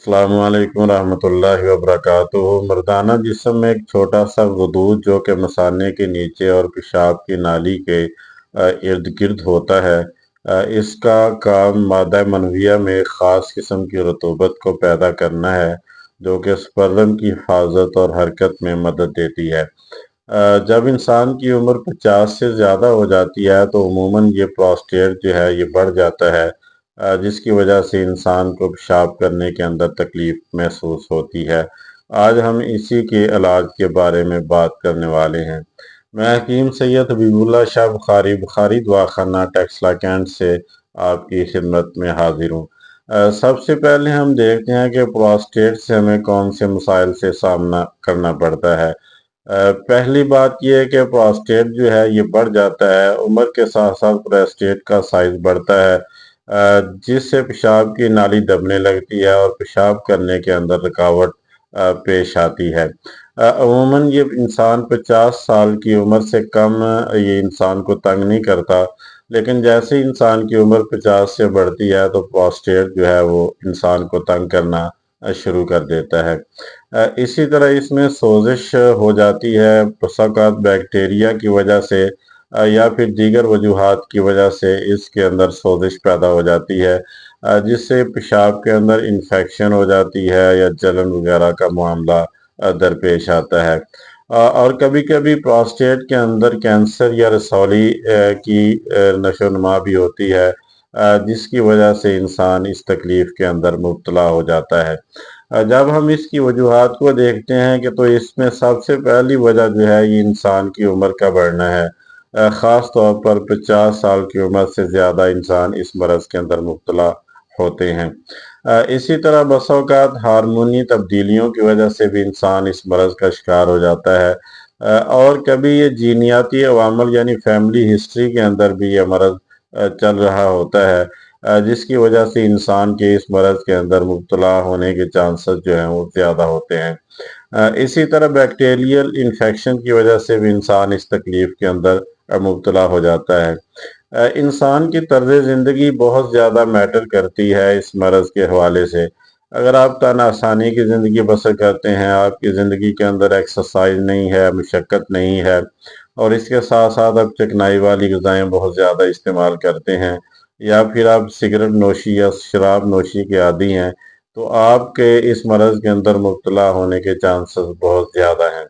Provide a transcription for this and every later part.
السلام علیکم ورحمۃ اللہ وبرکاتہ۔ مردانہ جسم میں ایک چھوٹا سا غدود جو کہ مثانے کے نیچے اور پیشاب کی نالی کے ارد گرد ہوتا ہے، اس کا کام مادہ منویہ میں خاص قسم کی رطوبت کو پیدا کرنا ہے جو کہ سپرم کی حفاظت اور حرکت میں مدد دیتی ہے۔ جب انسان کی عمر 50 سے زیادہ ہو جاتی ہے تو عموماً یہ پراسٹیٹ جو ہے یہ بڑھ جاتا ہے، جس کی وجہ سے انسان کو پیشاب کرنے کے اندر تکلیف محسوس ہوتی ہے۔ آج ہم اسی کے علاج کے بارے میں بات کرنے والے ہیں۔ میں حکیم سید حبیب اللہ شاہ بخاری دواخانہ ٹیکسلا کینٹ سے آپ کی خدمت میں حاضر ہوں۔ سب سے پہلے ہم دیکھتے ہیں کہ پراسٹیٹ سے ہمیں کون سے مسائل سے سامنا کرنا پڑتا ہے۔ پہلی بات یہ ہے کہ پراسٹیٹ جو ہے یہ بڑھ جاتا ہے، عمر کے ساتھ ساتھ پراسٹیٹ کا سائز بڑھتا ہے، جس سے پیشاب کی نالی دبنے لگتی ہے اور پیشاب کرنے کے اندر رکاوٹ پیش آتی ہے۔ عموماً یہ انسان 50 سال کی عمر سے کم یہ انسان کو تنگ نہیں کرتا، لیکن جیسے انسان کی عمر 50 سے بڑھتی ہے تو پراسٹیٹ جو ہے وہ انسان کو تنگ کرنا شروع کر دیتا ہے۔ اسی طرح اس میں سوزش ہو جاتی ہے، بسا اوقات بیکٹیریا کی وجہ سے یا پھر دیگر وجوہات کی وجہ سے اس کے اندر سوزش پیدا ہو جاتی ہے، جس سے پیشاب کے اندر انفیکشن ہو جاتی ہے یا جلن وغیرہ کا معاملہ درپیش آتا ہے۔ اور کبھی کبھی پراسٹیٹ کے اندر کینسر یا رسولی کی نشو و نما بھی ہوتی ہے، جس کی وجہ سے انسان اس تکلیف کے اندر مبتلا ہو جاتا ہے۔ جب ہم اس کی وجوہات کو دیکھتے ہیں کہ تو اس میں سب سے پہلی وجہ جو ہے یہ انسان کی عمر کا بڑھنا ہے۔ خاص طور پر 50 سال کی عمر سے زیادہ انسان اس مرض کے اندر مبتلا ہوتے ہیں۔ اسی طرح بسا اوقات ہارمونی تبدیلیوں کی وجہ سے بھی انسان اس مرض کا شکار ہو جاتا ہے، اور کبھی یہ جینیاتی عوامل یعنی فیملی ہسٹری کے اندر بھی یہ مرض چل رہا ہوتا ہے، جس کی وجہ سے انسان کے اس مرض کے اندر مبتلا ہونے کے چانسز جو ہیں وہ زیادہ ہوتے ہیں۔ اسی طرح بیکٹیریل انفیکشن کی وجہ سے بھی انسان اس تکلیف کے اندر مبتلا ہو جاتا ہے۔ انسان کی طرز زندگی بہت زیادہ میٹر کرتی ہے اس مرض کے حوالے سے۔ اگر آپ تن آسانی کی زندگی بسر کرتے ہیں، آپ کی زندگی کے اندر ایکسرسائز نہیں ہے، مشقت نہیں ہے، اور اس کے ساتھ ساتھ آپ چکنائی والی غذائیں بہت زیادہ استعمال کرتے ہیں، یا پھر آپ سگریٹ نوشی یا شراب نوشی کے عادی ہیں، تو آپ کے اس مرض کے اندر مبتلا ہونے کے چانسز بہت زیادہ ہیں۔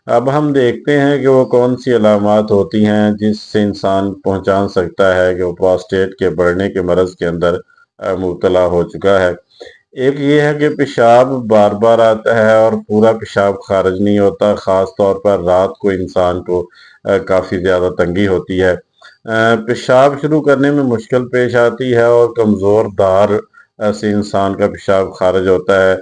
اب ہم دیکھتے ہیں کہ وہ کون سی علامات ہوتی ہیں جس سے انسان پہچان سکتا ہے کہ وہ پراسٹیٹ کے بڑھنے کے مرض کے اندر مبتلا ہو چکا ہے۔ ایک یہ ہے کہ پیشاب بار بار آتا ہے اور پورا پیشاب خارج نہیں ہوتا، خاص طور پر رات کو انسان کو کافی زیادہ تنگی ہوتی ہے۔ پیشاب شروع کرنے میں مشکل پیش آتی ہے اور کمزور دھار سے انسان کا پیشاب خارج ہوتا ہے۔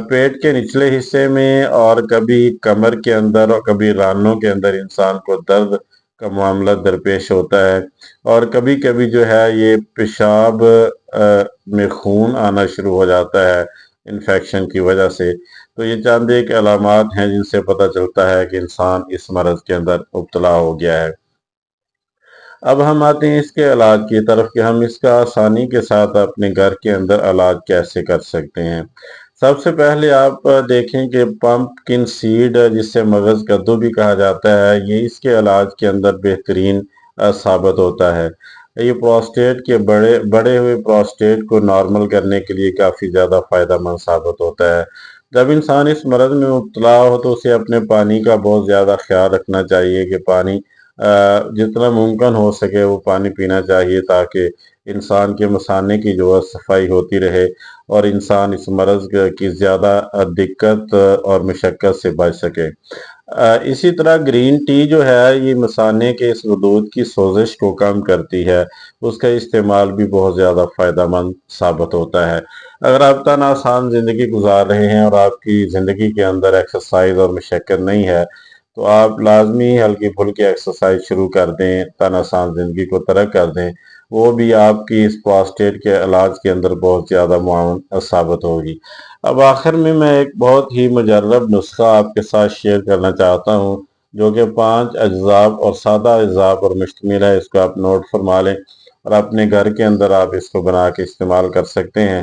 پیٹ کے نچلے حصے میں اور کبھی کمر کے اندر اور کبھی رانوں کے اندر انسان کو درد کا معاملہ درپیش ہوتا ہے، اور کبھی کبھی جو ہے یہ پیشاب میں خون آنا شروع ہو جاتا ہے انفیکشن کی وجہ سے۔ تو یہ چند ایک علامات ہیں جن سے پتہ چلتا ہے کہ انسان اس مرض کے اندر مبتلا ہو گیا ہے۔ اب ہم آتے ہیں اس کے علاج کی طرف کہ ہم اس کا آسانی کے ساتھ اپنے گھر کے اندر علاج کیسے کر سکتے ہیں۔ سب سے پہلے آپ دیکھیں کہ پمپکن سیڈ، جس سے مغز کدو بھی کہا جاتا ہے، یہ اس کے علاج کے اندر بہترین ثابت ہوتا ہے۔ یہ پراسٹیٹ کے بڑے ہوئے پراسٹیٹ کو نارمل کرنے کے لیے کافی زیادہ فائدہ مند ثابت ہوتا ہے۔ جب انسان اس مرض میں مبتلا ہو تو اسے اپنے پانی کا بہت زیادہ خیال رکھنا چاہیے کہ پانی جتنا ممکن ہو سکے وہ پانی پینا چاہیے، تاکہ انسان کے مثانے کی جو صفائی ہوتی رہے اور انسان اس مرض کی زیادہ دقت اور مشقت سے بچ سکے۔ اسی طرح گرین ٹی جو ہے یہ مثانے کے اس غدود کی سوزش کو کم کرتی ہے، اس کا استعمال بھی بہت زیادہ فائدہ مند ثابت ہوتا ہے۔ اگر آپ تن آسان زندگی گزار رہے ہیں اور آپ کی زندگی کے اندر ایکسرسائز اور مشقت نہیں ہے، تو آپ لازمی ہلکی پھلکی ایکسرسائز شروع کر دیں، تن آسان زندگی کو ترک کر دیں، وہ بھی آپ کی اس پراسٹیٹ کے علاج کے اندر بہت زیادہ معاون ثابت ہوگی۔ اب آخر میں ایک بہت ہی مجرب نسخہ آپ کے ساتھ شیئر کرنا چاہتا ہوں، جو کہ 5 اجزاء اور سادہ اجزاء پر مشتمل ہے۔ اس کو آپ نوٹ فرما لیں اور اپنے گھر کے اندر آپ اس کو بنا کے استعمال کر سکتے ہیں۔